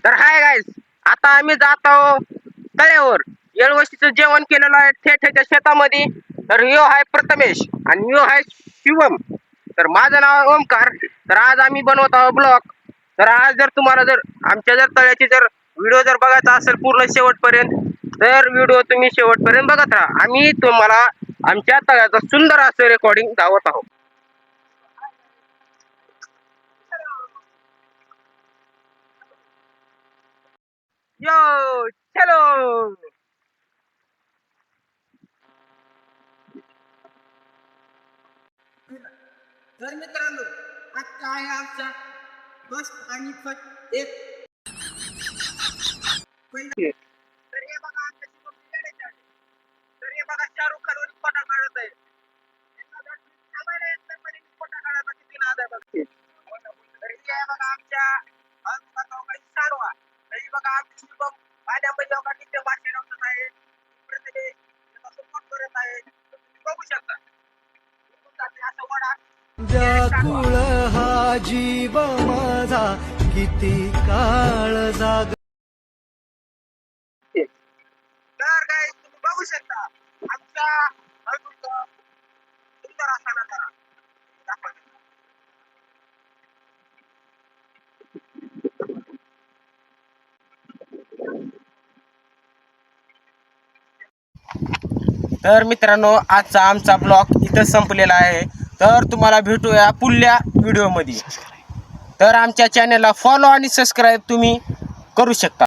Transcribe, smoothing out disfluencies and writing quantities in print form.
तर hi guys, आता आम्ही जात आहोत तळ्यावर. येळवशीचं जेवण केलेलं आहे थेट शेतामध्ये. तर ह्यो आहे प्रथमेश आणि ह्यो आहे शिवम. तर माझं नाव आहे ओमकार. तर आज आम्ही बनवत आहोत ब्लॉग. तर आज जर तुम्हाला जर आमच्या जर तळ्याची जर व्हिडिओ जर बघायचा असेल पूर्ण शेवटपर्यंत, तर व्हिडिओ तुम्ही शेवटपर्यंत बघत राहा. आम्ही तुम्हाला आमच्या तळ्याचं सुंदर असं रेकॉर्डिंग दाखवत आहोत. यो चलो. तर मित्रांनो, आजचा आहे आमचा फर्स्ट आणि फर्स्ट एक पहिला. तर हे बघा आमच्या शिवमची गाडी आहे. तर हे बघा शाहरुख खान फोटा काढत आहे. यांना जर थांबायला येत नाही पण फोटा काढायचा किती नाद आहे बघ. तर ही आहे बघा आमच्या काही सारवा. तर ही बघा आमची शिवम पाण्यामध्ये बघा किती मासे रमत आहे. प्रत्येक त्याचा सपोर्ट करत आहे. तुम्ही बघू शकता. असं वडा व्याकुळ हा जीव माझा किती काळ जाग. तर काय तुम्ही बघू शकता आमच्या हळदूचा सुंदर असा नजारा दाखवला. तर मित्रांनो, आजचा आमचा ब्लॉग इथं संपलेला आहे. तर तुम्हाला भेटूया पुढल्या व्हिडिओमध्ये. तर आमच्या चॅनलला फॉलो आणि सबस्क्राईब तुम्ही करू शकता.